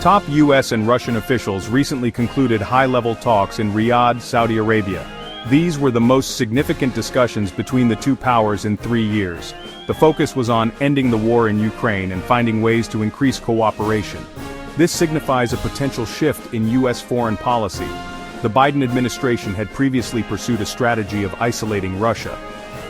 Top US and Russian officials recently concluded high-level talks in Riyadh, Saudi Arabia. These were the most significant discussions between the two powers in 3 years. The focus was on ending the war in Ukraine and finding ways to increase cooperation. This signifies a potential shift in US foreign policy. The Biden administration had previously pursued a strategy of isolating Russia.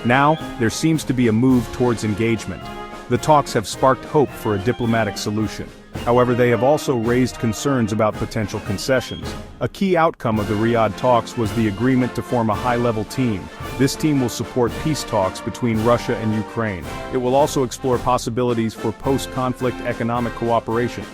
Now, there seems to be a move towards engagement. The talks have sparked hope for a diplomatic solution. However, they have also raised concerns about potential concessions. A key outcome of the Riyadh talks was the agreement to form a high-level team. This team will support peace talks between Russia and Ukraine. It will also explore possibilities for post-conflict economic cooperation.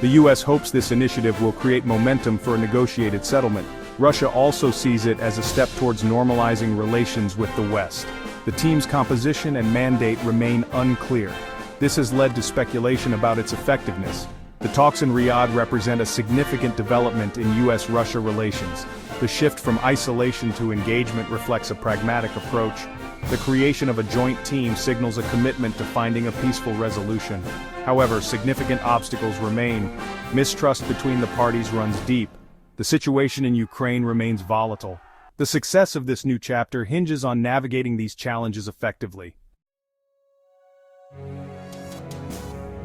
The US hopes this initiative will create momentum for a negotiated settlement. Russia also sees it as a step towards normalizing relations with the West. The team's composition and mandate remain unclear. This has led to speculation about its effectiveness. The talks in Riyadh represent a significant development in US-Russia relations. The shift from isolation to engagement reflects a pragmatic approach. The creation of a joint team signals a commitment to finding a peaceful resolution. However, significant obstacles remain. Mistrust between the parties runs deep. The situation in Ukraine remains volatile. The success of this new chapter hinges on navigating these challenges effectively.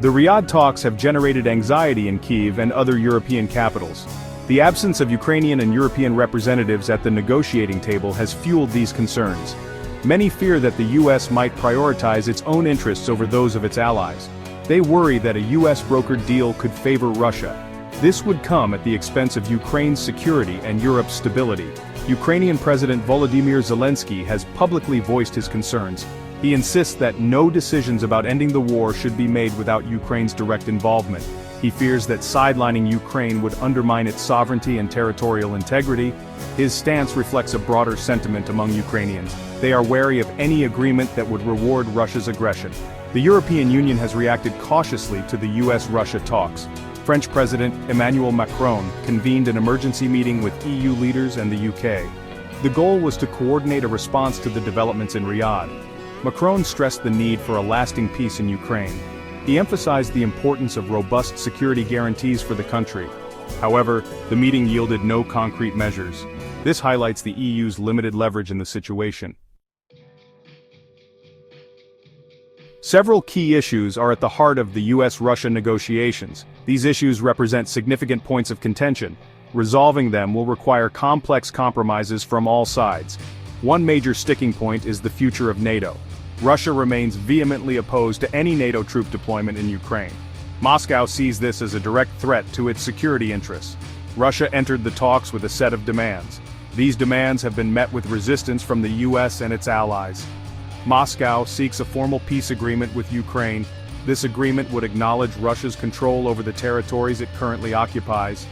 The Riyadh talks have generated anxiety in Kyiv and other European capitals. The absence of Ukrainian and European representatives at the negotiating table has fueled these concerns. Many fear that the US might prioritize its own interests over those of its allies. They worry that a US-brokered deal could favor Russia. This would come at the expense of Ukraine's security and Europe's stability. Ukrainian President Volodymyr Zelensky has publicly voiced his concerns. He insists that no decisions about ending the war should be made without Ukraine's direct involvement. He fears that sidelining Ukraine would undermine its sovereignty and territorial integrity. His stance reflects a broader sentiment among Ukrainians. They are wary of any agreement that would reward Russia's aggression. The European Union has reacted cautiously to the US-Russia talks. French President Emmanuel Macron convened an emergency meeting with EU leaders and the UK. The goal was to coordinate a response to the developments in Riyadh. Macron stressed the need for a lasting peace in Ukraine. He emphasized the importance of robust security guarantees for the country. However, the meeting yielded no concrete measures. This highlights the EU's limited leverage in the situation. Several key issues are at the heart of the US-Russia negotiations. These issues represent significant points of contention. Resolving them will require complex compromises from all sides. One major sticking point is the future of NATO. Russia remains vehemently opposed to any NATO troop deployment in Ukraine. Moscow sees this as a direct threat to its security interests. Russia entered the talks with a set of demands. These demands have been met with resistance from the US and its allies. Moscow seeks a formal peace agreement with Ukraine. This agreement would acknowledge Russia's control over the territories it currently occupies.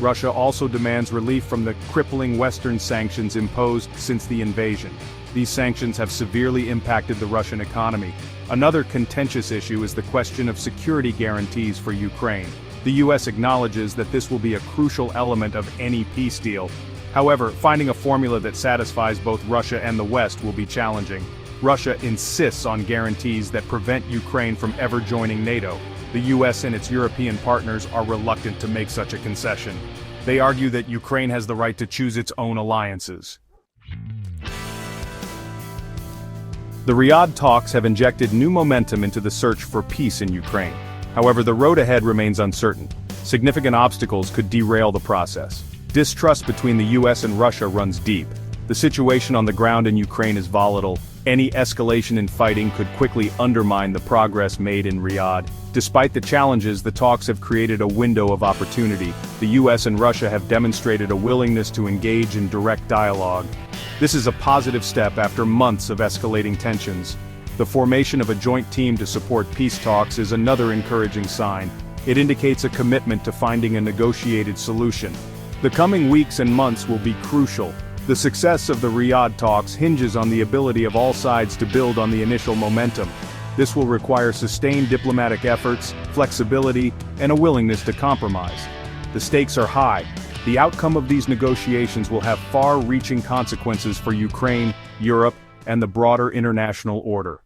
Russia also demands relief from the crippling Western sanctions imposed since the invasion. These sanctions have severely impacted the Russian economy. Another contentious issue is the question of security guarantees for Ukraine. The US acknowledges that this will be a crucial element of any peace deal. However, finding a formula that satisfies both Russia and the West will be challenging. Russia insists on guarantees that prevent Ukraine from ever joining NATO. The US and its European partners are reluctant to make such a concession. They argue that Ukraine has the right to choose its own alliances. The Riyadh talks have injected new momentum into the search for peace in Ukraine. However, the road ahead remains uncertain. Significant obstacles could derail the process. Distrust between the US and Russia runs deep. The situation on the ground in Ukraine is volatile. Any escalation in fighting could quickly undermine the progress made in Riyadh. Despite the challenges, the talks have created a window of opportunity. The US and Russia have demonstrated a willingness to engage in direct dialogue. This is a positive step after months of escalating tensions. The formation of a joint team to support peace talks is another encouraging sign. It indicates a commitment to finding a negotiated solution. The coming weeks and months will be crucial. The success of the Riyadh talks hinges on the ability of all sides to build on the initial momentum. This will require sustained diplomatic efforts, flexibility, and a willingness to compromise. The stakes are high. The outcome of these negotiations will have far-reaching consequences for Ukraine, Europe, and the broader international order.